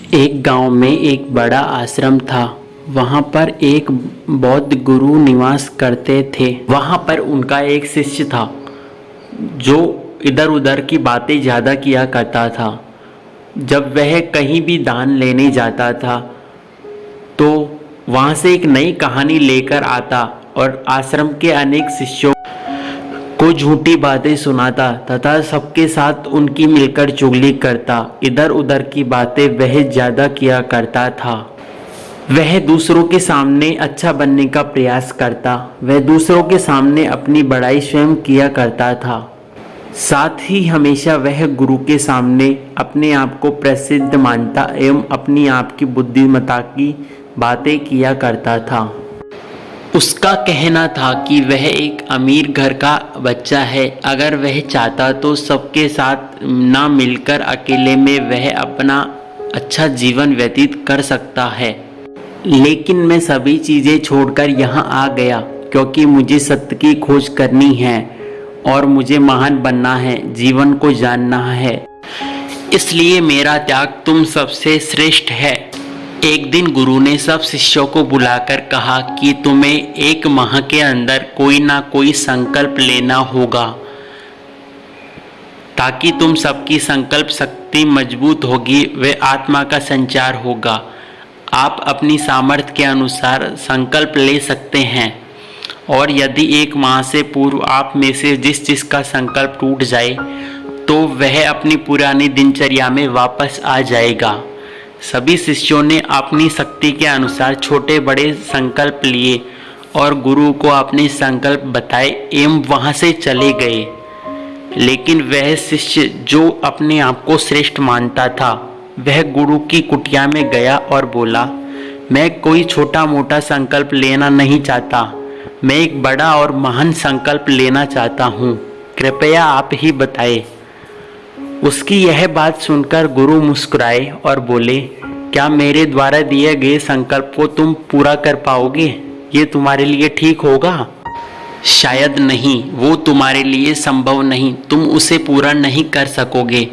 एक गांव में एक बड़ा आश्रम था। वहां पर एक बौद्ध गुरु निवास करते थे। वहां पर उनका एक शिष्य था जो इधर उधर की बातें ज़्यादा किया करता था। जब वह कहीं भी दान लेने जाता था तो वहां से एक नई कहानी लेकर आता और आश्रम के अनेक शिष्यों को झूठी बातें सुनाता तथा सबके साथ उनकी मिलकर चुगली करता। इधर उधर की बातें वह ज़्यादा किया करता था। वह दूसरों के सामने अच्छा बनने का प्रयास करता। वह दूसरों के सामने अपनी बड़ाई स्वयं किया करता था। साथ ही हमेशा वह गुरु के सामने अपने आप को प्रसिद्ध मानता एवं अपनी आप की बुद्धिमत्ता की बातें किया करता था। उसका कहना था कि वह एक अमीर घर का बच्चा है। अगर वह चाहता तो सबके साथ ना मिलकर अकेले में वह अपना अच्छा जीवन व्यतीत कर सकता है। लेकिन मैं सभी चीज़ें छोड़कर यहाँ आ गया क्योंकि मुझे सत्य की खोज करनी है और मुझे महान बनना है, जीवन को जानना है। इसलिए मेरा त्याग तुम सबसे श्रेष्ठ है। एक दिन गुरु ने सब शिष्यों को बुलाकर कहा कि तुम्हें एक माह के अंदर कोई ना कोई संकल्प लेना होगा ताकि तुम सबकी संकल्प शक्ति मजबूत होगी, वे आत्मा का संचार होगा। आप अपनी सामर्थ्य के अनुसार संकल्प ले सकते हैं और यदि एक माह से पूर्व आप में से जिस का संकल्प टूट जाए तो वह अपनी पुरानी दिनचर्या में वापस आ जाएगा। सभी शिष्यों ने अपनी शक्ति के अनुसार छोटे बड़े संकल्प लिए और गुरु को अपने संकल्प बताए एवं वहां से चले गए। लेकिन वह शिष्य जो अपने आप को श्रेष्ठ मानता था वह गुरु की कुटिया में गया और बोला, मैं कोई छोटा मोटा संकल्प लेना नहीं चाहता, मैं एक बड़ा और महान संकल्प लेना चाहता हूँ, कृपया आप ही बताएं। उसकी यह बात सुनकर गुरु मुस्कुराए और बोले, क्या मेरे द्वारा दिए गए संकल्प को तुम पूरा कर पाओगे? ये तुम्हारे लिए ठीक होगा? शायद नहीं, वो तुम्हारे लिए संभव नहीं, तुम उसे पूरा नहीं कर सकोगे।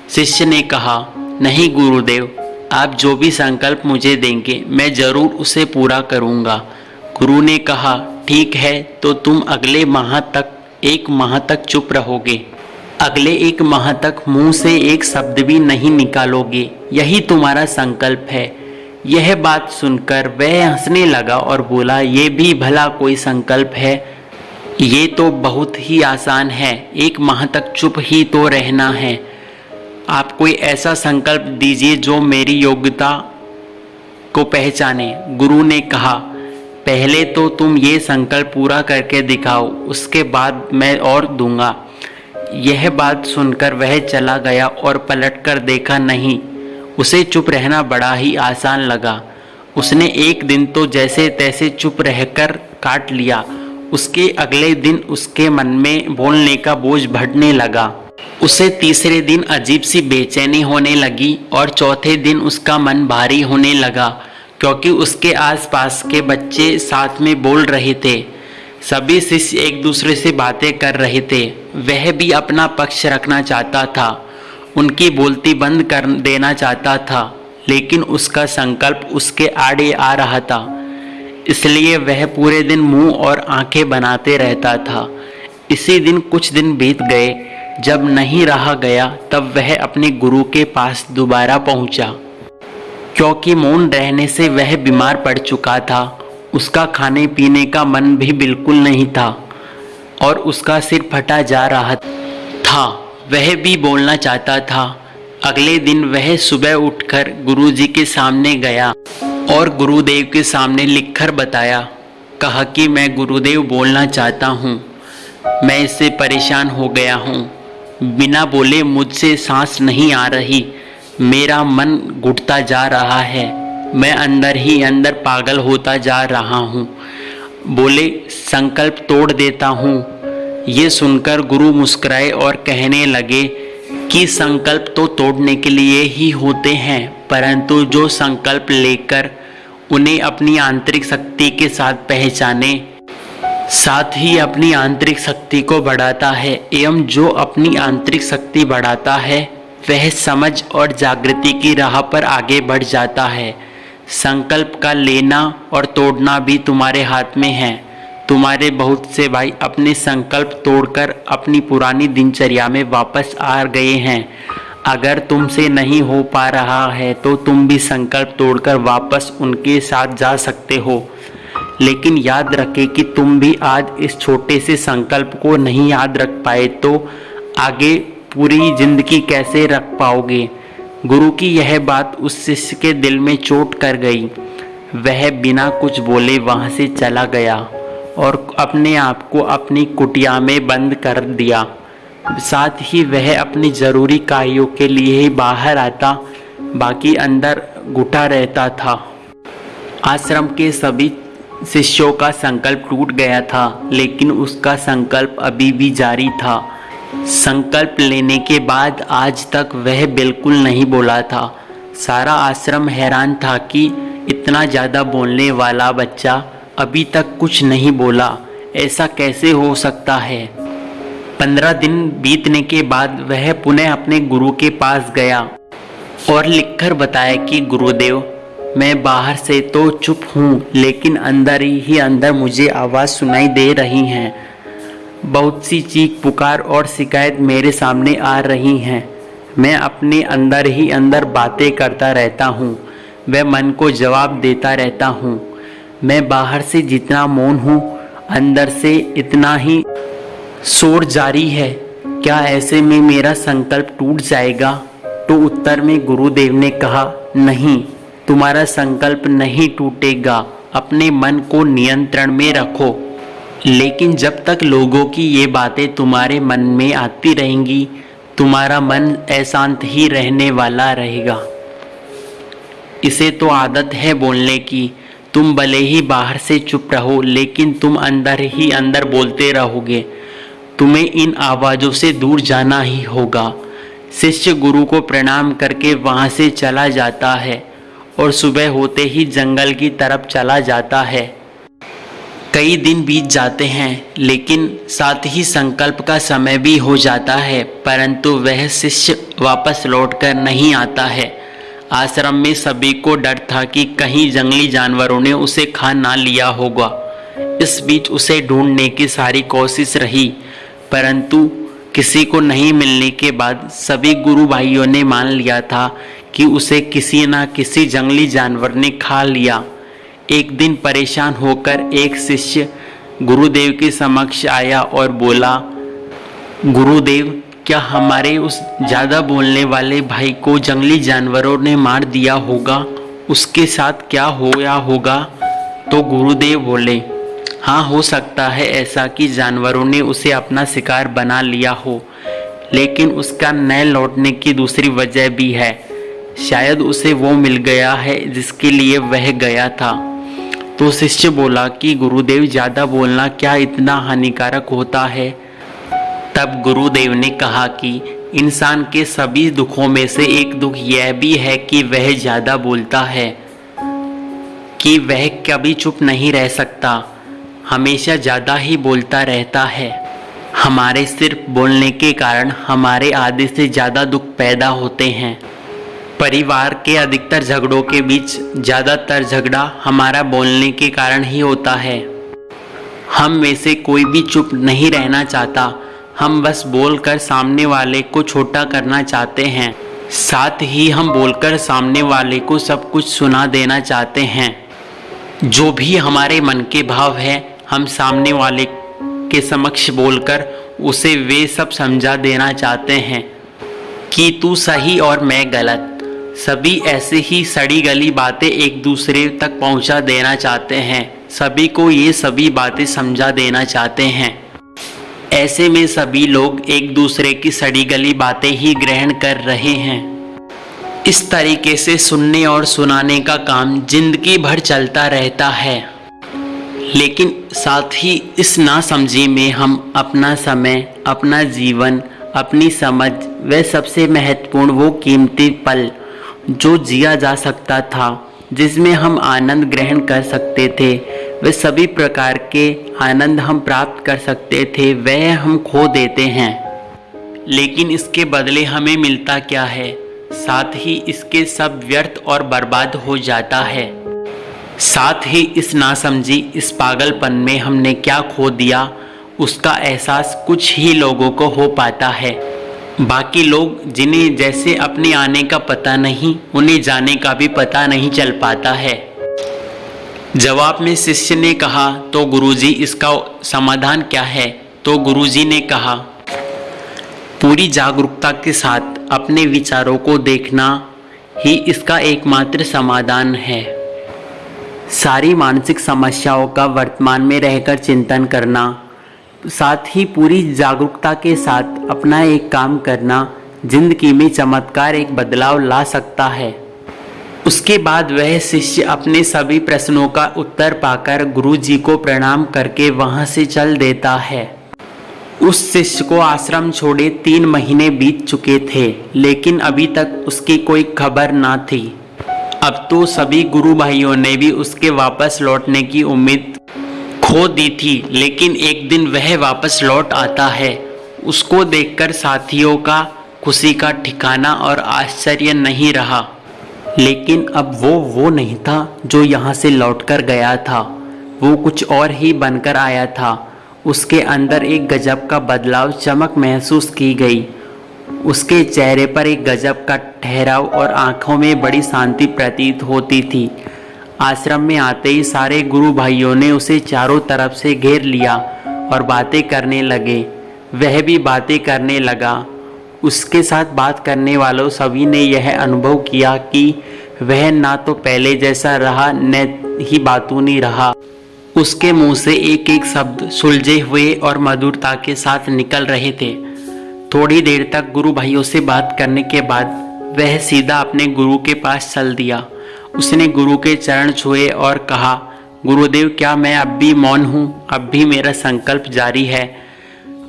शिष्य ने कहा, नहीं गुरुदेव, आप जो भी संकल्प मुझे देंगे मैं जरूर उसे पूरा करूंगा। गुरु ने कहा, ठीक है, तो तुम अगले माह तक एक माह तक चुप रहोगे। अगले एक माह तक मुंह से एक शब्द भी नहीं निकालोगे, यही तुम्हारा संकल्प है। यह बात सुनकर वह हंसने लगा और बोला, ये भी भला कोई संकल्प है? ये तो बहुत ही आसान है, एक माह तक चुप ही तो रहना है। आप कोई ऐसा संकल्प दीजिए जो मेरी योग्यता को पहचाने। गुरु ने कहा, पहले तो तुम ये संकल्प पूरा करके दिखाओ, उसके बाद मैं और दूंगा। यह बात सुनकर वह चला गया और पलटकर देखा नहीं। उसे चुप रहना बड़ा ही आसान लगा। उसने एक दिन तो जैसे तैसे चुप रहकर काट लिया। उसके अगले दिन उसके मन में बोलने का बोझ बढ़ने लगा। उसे तीसरे दिन अजीब सी बेचैनी होने लगी और चौथे दिन उसका मन भारी होने लगा क्योंकि उसके आसपास के बच्चे साथ में बोल रहे थे। सभी शिष्य एक दूसरे से बातें कर रहे थे। वह भी अपना पक्ष रखना चाहता था, उनकी बोलती बंद कर देना चाहता था, लेकिन उसका संकल्प उसके आड़े आ रहा था। इसलिए वह पूरे दिन मुंह और आंखें बनाते रहता था। इसी दिन कुछ दिन बीत गए। जब नहीं रहा गया तब वह अपने गुरु के पास दोबारा पहुंचा। क्योंकि मौन रहने से वह बीमार पड़ चुका था, उसका खाने पीने का मन भी बिल्कुल नहीं था और उसका सिर फटा जा रहा था। वह भी बोलना चाहता था। अगले दिन वह सुबह उठकर गुरुजी के सामने गया और गुरुदेव के सामने लिखकर बताया। कहा कि मैं गुरुदेव बोलना चाहता हूँ, मैं इससे परेशान हो गया हूँ। बिना बोले मुझसे सांस नहीं आ रही, मेरा मन घुटता जा रहा है, मैं अंदर ही अंदर पागल होता जा रहा हूँ। बोले, संकल्प तोड़ देता हूँ। ये सुनकर गुरु मुस्कुराए और कहने लगे कि संकल्प तो तोड़ने के लिए ही होते हैं, परंतु जो संकल्प लेकर उन्हें अपनी आंतरिक शक्ति के साथ पहचाने, साथ ही अपनी आंतरिक शक्ति को बढ़ाता है एवं जो अपनी आंतरिक शक्ति बढ़ाता है वह समझ और जागृति की राह पर आगे बढ़ जाता है। संकल्प का लेना और तोड़ना भी तुम्हारे हाथ में है। तुम्हारे बहुत से भाई अपने संकल्प तोड़कर अपनी पुरानी दिनचर्या में वापस आ गए हैं। अगर तुमसे नहीं हो पा रहा है तो तुम भी संकल्प तोड़कर वापस उनके साथ जा सकते हो। लेकिन याद रखें कि तुम भी आज इस छोटे से संकल्प को नहीं याद रख पाए तो आगे पूरी जिंदगी कैसे रख पाओगे। गुरु की यह बात उस शिष्य के दिल में चोट कर गई। वह बिना कुछ बोले वहां से चला गया और अपने आप को अपनी कुटिया में बंद कर दिया। साथ ही वह अपनी जरूरी कार्यों के लिए ही बाहर आता, बाकी अंदर घुटा रहता था। आश्रम के सभी शिष्यों का संकल्प टूट गया था, लेकिन उसका संकल्प अभी भी जारी था। संकल्प लेने के बाद आज तक वह बिल्कुल नहीं बोला था। सारा आश्रम हैरान था कि इतना ज़्यादा बोलने वाला बच्चा अभी तक कुछ नहीं बोला, ऐसा कैसे हो सकता है। 15 दिन बीतने के बाद वह पुनः अपने गुरु के पास गया और लिखकर बताया कि गुरुदेव, मैं बाहर से तो चुप हूँ, लेकिन अंदर ही अंदर मुझे आवाज़ सुनाई दे रही हैं। बहुत सी चीख पुकार और शिकायत मेरे सामने आ रही हैं। मैं अपने अंदर ही अंदर बातें करता रहता हूँ, वह मन को जवाब देता रहता हूँ। मैं बाहर से जितना मौन हूँ, अंदर से इतना ही शोर जारी है। क्या ऐसे में मेरा संकल्प टूट जाएगा? तो उत्तर में गुरुदेव ने कहा, नहीं, तुम्हारा संकल्प नहीं टूटेगा। अपने मन को नियंत्रण में रखो। लेकिन जब तक लोगों की ये बातें तुम्हारे मन में आती रहेंगी, तुम्हारा मन अशांत ही रहने वाला रहेगा। इसे तो आदत है बोलने की। तुम भले ही बाहर से चुप रहो, लेकिन तुम अंदर ही अंदर बोलते रहोगे। तुम्हें इन आवाज़ों से दूर जाना ही होगा। शिष्य गुरु को प्रणाम करके वहाँ से चला जाता है और सुबह होते ही जंगल की तरफ चला जाता है। कई दिन बीत जाते हैं, लेकिन साथ ही संकल्प का समय भी हो जाता है, परंतु वह शिष्य वापस लौटकर नहीं आता है। आश्रम में सभी को डर था कि कहीं जंगली जानवरों ने उसे खा ना लिया होगा। इस बीच उसे ढूंढने की सारी कोशिश रही, परंतु किसी को नहीं मिलने के बाद सभी गुरु भाइयों ने मान लिया था कि उसे किसी न किसी जंगली जानवर ने खा लिया। एक दिन परेशान होकर एक शिष्य गुरुदेव के समक्ष आया और बोला, गुरुदेव, क्या हमारे उस ज़्यादा बोलने वाले भाई को जंगली जानवरों ने मार दिया होगा? उसके साथ क्या होया होगा? तो गुरुदेव बोले, हाँ, हो सकता है ऐसा कि जानवरों ने उसे अपना शिकार बना लिया हो, लेकिन उसका न लौटने की दूसरी वजह भी है। शायद उसे वो मिल गया है जिसके लिए वह गया था। तो शिष्य बोला कि गुरुदेव, ज़्यादा बोलना क्या इतना हानिकारक होता है? तब गुरुदेव ने कहा कि इंसान के सभी दुखों में से एक दुख यह भी है कि वह ज़्यादा बोलता है, कि वह कभी चुप नहीं रह सकता, हमेशा ज़्यादा ही बोलता रहता है। हमारे सिर्फ बोलने के कारण हमारे आधे से ज़्यादा दुख पैदा होते हैं। परिवार के अधिकतर झगड़ों के बीच ज़्यादातर झगड़ा हमारा बोलने के कारण ही होता है। हम में से कोई भी चुप नहीं रहना चाहता, हम बस बोलकर सामने वाले को छोटा करना चाहते हैं। साथ ही हम बोलकर सामने वाले को सब कुछ सुना देना चाहते हैं। जो भी हमारे मन के भाव है, हम सामने वाले के समक्ष बोलकर उसे वे सब समझा देना चाहते हैं कि तू सही और मैं गलत। सभी ऐसे ही सड़ी गली बातें एक दूसरे तक पहुंचा देना चाहते हैं। सभी को ये सभी बातें समझा देना चाहते हैं। ऐसे में सभी लोग एक दूसरे की सड़ी गली बातें ही ग्रहण कर रहे हैं। इस तरीके से सुनने और सुनाने का काम जिंदगी भर चलता रहता है। लेकिन साथ ही इस नासमझी में हम अपना समय, अपना जीवन, अपनी समझ व सबसे महत्वपूर्ण वो कीमती पल जो जिया जा सकता था, जिसमें हम आनंद ग्रहण कर सकते थे, वे सभी प्रकार के आनंद हम प्राप्त कर सकते थे, वह हम खो देते हैं। लेकिन इसके बदले हमें मिलता क्या है? साथ ही इसके सब व्यर्थ और बर्बाद हो जाता है। साथ ही इस नासमझी, इस पागलपन में हमने क्या खो दिया, उसका एहसास कुछ ही लोगों को हो पाता है। बाकी लोग जिन्हें जैसे अपने आने का पता नहीं, उन्हें जाने का भी पता नहीं चल पाता है। जवाब में शिष्य ने कहा, तो गुरुजी इसका समाधान क्या है? तो गुरुजी ने कहा, पूरी जागरूकता के साथ अपने विचारों को देखना ही इसका एकमात्र समाधान है। सारी मानसिक समस्याओं का वर्तमान में रहकर चिंतन करना, साथ ही पूरी जागरूकता के साथ अपना एक काम करना जिंदगी में चमत्कार, एक बदलाव ला सकता है। उसके बाद वह शिष्य अपने सभी प्रश्नों का उत्तर पाकर गुरु जी को प्रणाम करके वहां से चल देता है। उस शिष्य को आश्रम छोड़े 3 महीने बीत चुके थे, लेकिन अभी तक उसकी कोई खबर ना थी। अब तो सभी गुरु भाइयों ने भी उसके वापस लौटने की उम्मीद खो दी थी, लेकिन एक दिन वह वापस लौट आता है। उसको देखकर साथियों का खुशी का ठिकाना और आश्चर्य नहीं रहा। लेकिन अब वो नहीं था जो यहाँ से लौटकर गया था, वो कुछ और ही बनकर आया था। उसके अंदर एक गजब का बदलाव, चमक महसूस की गई। उसके चेहरे पर एक गजब का ठहराव और आंखों में बड़ी शांति प्रतीत होती थी। आश्रम में आते ही सारे गुरु भाइयों ने उसे चारों तरफ से घेर लिया और बातें करने लगे। वह भी बातें करने लगा। उसके साथ बात करने वालों सभी ने यह अनुभव किया कि वह ना तो पहले जैसा रहा, न ही बातूनी रहा। उसके मुंह से एक एक शब्द सुलझे हुए और मधुरता के साथ निकल रहे थे। थोड़ी देर तक गुरु भाइयों से बात करने के बाद वह सीधा अपने गुरु के पास चल दिया। उसने गुरु के चरण छुए और कहा, गुरुदेव, क्या मैं अब भी मौन हूँ? अब भी मेरा संकल्प जारी है।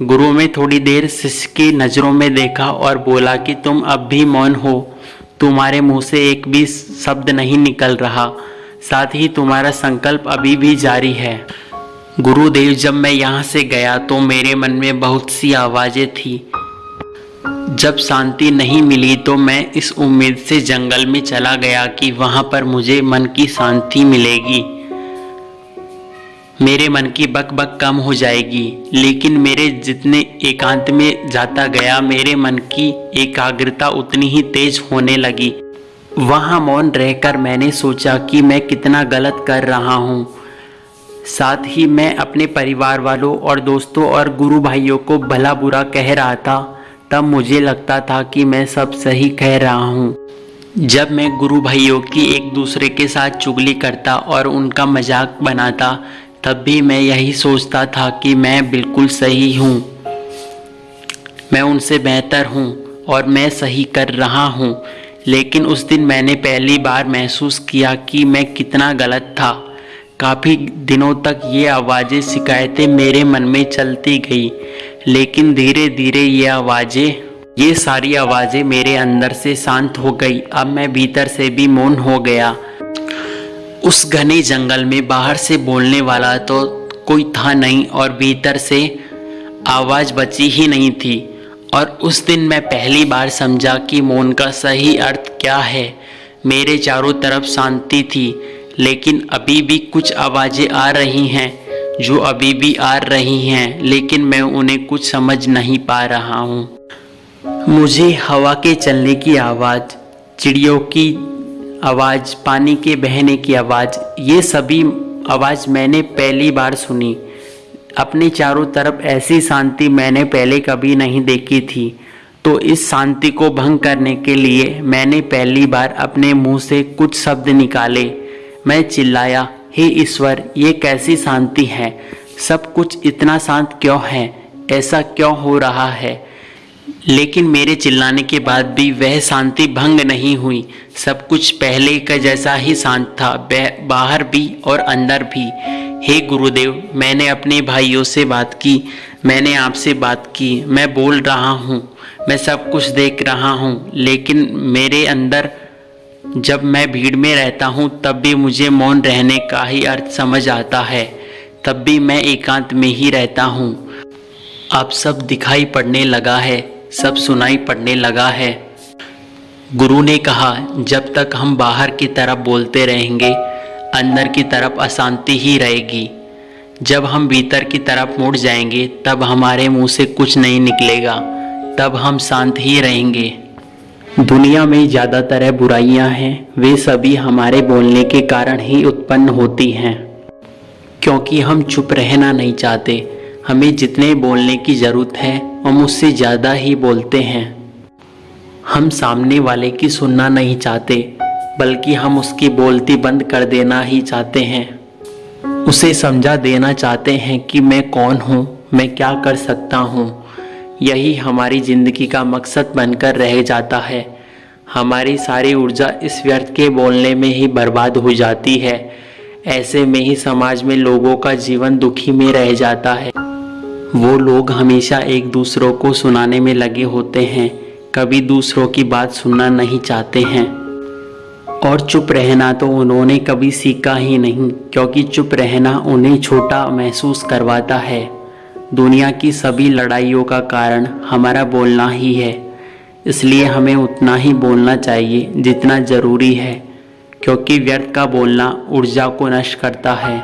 गुरु ने थोड़ी देर शिष्य की नज़रों में देखा और बोला कि तुम अब भी मौन हो। तुम्हारे मुंह से एक भी शब्द नहीं निकल रहा, साथ ही तुम्हारा संकल्प अभी भी जारी है। गुरुदेव, जब मैं यहाँ से गया तो मेरे मन में बहुत सी आवाज़ें थी। जब शांति नहीं मिली तो मैं इस उम्मीद से जंगल में चला गया कि वहाँ पर मुझे मन की शांति मिलेगी, मेरे मन की बकबक कम हो जाएगी। लेकिन मेरे जितने एकांत में जाता गया, मेरे मन की एकाग्रता उतनी ही तेज होने लगी। वहाँ मौन रहकर मैंने सोचा कि मैं कितना गलत कर रहा हूँ। साथ ही मैं अपने परिवार वालों और दोस्तों और गुरु भाइयों को भला बुरा कह रहा था। तब मुझे लगता था कि मैं सब सही कह रहा हूँ। जब मैं गुरु भाइयों की एक दूसरे के साथ चुगली करता और उनका मजाक बनाता, तब भी मैं यही सोचता था कि मैं बिल्कुल सही हूँ, मैं उनसे बेहतर हूँ और मैं सही कर रहा हूँ। लेकिन उस दिन मैंने पहली बार महसूस किया कि मैं कितना गलत था। काफ़ी दिनों तक ये आवाज़ें, शिकायतें मेरे मन में चलती गई, लेकिन धीरे धीरे ये सारी आवाज़ें मेरे अंदर से शांत हो गई। अब मैं भीतर से भी मौन हो गया। उस घने जंगल में बाहर से बोलने वाला तो कोई था नहीं और भीतर से आवाज़ बची ही नहीं थी। और उस दिन मैं पहली बार समझा कि मौन का सही अर्थ क्या है। मेरे चारों तरफ शांति थी, लेकिन अभी भी कुछ आवाज़ें आ रही हैं, जो अभी भी आ रही हैं, लेकिन मैं उन्हें कुछ समझ नहीं पा रहा हूँ। मुझे हवा के चलने की आवाज़, चिड़ियों की आवाज़, पानी के बहने की आवाज़, ये सभी आवाज़ मैंने पहली बार सुनी। अपने चारों तरफ ऐसी शांति मैंने पहले कभी नहीं देखी थी। तो इस शांति को भंग करने के लिए मैंने पहली बार अपने मुंह से कुछ शब्द निकाले। मैं चिल्लाया, हे ईश्वर, ये कैसी शांति है? सब कुछ इतना शांत क्यों है? ऐसा क्यों हो रहा है? लेकिन मेरे चिल्लाने के बाद भी वह शांति भंग नहीं हुई। सब कुछ पहले का जैसा ही शांत था, बाहर भी और अंदर भी। हे गुरुदेव, मैंने अपने भाइयों से बात की, मैंने आपसे बात की, मैं बोल रहा हूँ, मैं सब कुछ देख रहा हूँ, लेकिन मेरे अंदर जब मैं भीड़ में रहता हूँ तब भी मुझे मौन रहने का ही अर्थ समझ आता है। तब भी मैं एकांत में ही रहता हूँ। अब सब दिखाई पड़ने लगा है, सब सुनाई पड़ने लगा है। गुरु ने कहा, जब तक हम बाहर की तरफ बोलते रहेंगे, अंदर की तरफ अशांति ही रहेगी। जब हम भीतर की तरफ मुड़ जाएंगे, तब हमारे मुंह से कुछ नहीं निकलेगा, तब हम शांत ही रहेंगे। दुनिया में ज़्यादातर बुराइयां हैं, वे सभी हमारे बोलने के कारण ही उत्पन्न होती हैं। क्योंकि हम चुप रहना नहीं चाहते, हमें जितने बोलने की ज़रूरत है हम उससे ज़्यादा ही बोलते हैं। हम सामने वाले की सुनना नहीं चाहते, बल्कि हम उसकी बोलती बंद कर देना ही चाहते हैं। उसे समझा देना चाहते हैं कि मैं कौन हूँ, मैं क्या कर सकता हूँ। यही हमारी ज़िंदगी का मकसद बनकर रह जाता है। हमारी सारी ऊर्जा इस व्यर्थ के बोलने में ही बर्बाद हो जाती है। ऐसे में ही समाज में लोगों का जीवन दुखी में रह जाता है। वो लोग हमेशा एक दूसरों को सुनाने में लगे होते हैं, कभी दूसरों की बात सुनना नहीं चाहते हैं। और चुप रहना तो उन्होंने कभी सीखा ही नहीं, क्योंकि चुप रहना उन्हें छोटा महसूस करवाता है। दुनिया की सभी लड़ाइयों का कारण हमारा बोलना ही है, इसलिए हमें उतना ही बोलना चाहिए जितना ज़रूरी है, क्योंकि व्यर्थ का बोलना ऊर्जा को नष्ट करता है।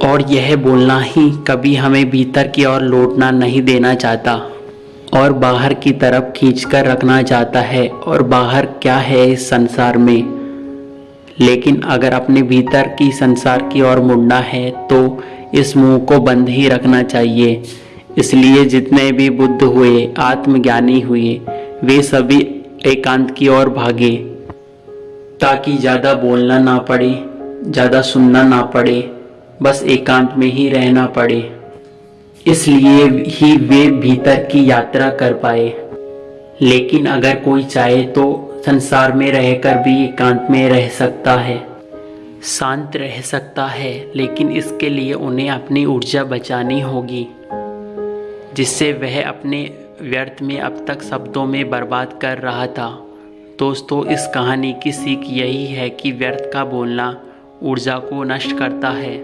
और यह बोलना ही कभी हमें भीतर की ओर लौटना नहीं देना चाहता और बाहर की तरफ खींचकर रखना चाहता है। और बाहर क्या है इस संसार में, लेकिन अगर अपने भीतर की संसार की ओर मुड़ना है तो इस मुंह को बंद ही रखना चाहिए। इसलिए जितने भी बुद्ध हुए, आत्मज्ञानी हुए, वे सभी एकांत की ओर भागे, ताकि ज़्यादा बोलना ना पड़े, ज़्यादा सुनना ना पड़े, बस एकांत में ही रहना पड़े। इसलिए ही वे भीतर की यात्रा कर पाए। लेकिन अगर कोई चाहे तो संसार में रहकर भी एकांत में रह सकता है, शांत रह सकता है, लेकिन इसके लिए उन्हें अपनी ऊर्जा बचानी होगी, जिससे वह अपने व्यर्थ में अब तक शब्दों में बर्बाद कर रहा था। दोस्तों, इस कहानी की सीख यही है कि व्यर्थ का बोलना ऊर्जा को नष्ट करता है।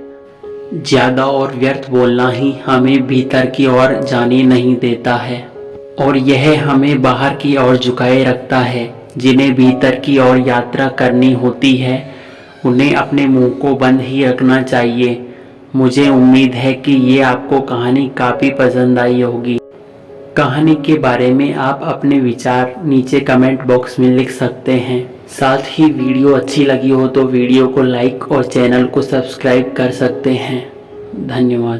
ज़्यादा और व्यर्थ बोलना ही हमें भीतर की ओर जाने नहीं देता है, और यह हमें बाहर की ओर झुकाए रखता है। जिन्हें भीतर की ओर यात्रा करनी होती है, उन्हें अपने मुंह को बंद ही रखना चाहिए। मुझे उम्मीद है कि ये आपको कहानी काफ़ी पसंद आई होगी। कहानी के बारे में आप अपने विचार नीचे कमेंट बॉक्स में लिख सकते हैं। साथ ही वीडियो अच्छी लगी हो तो वीडियो को लाइक और चैनल को सब्सक्राइब कर सकते हैं। धन्यवाद।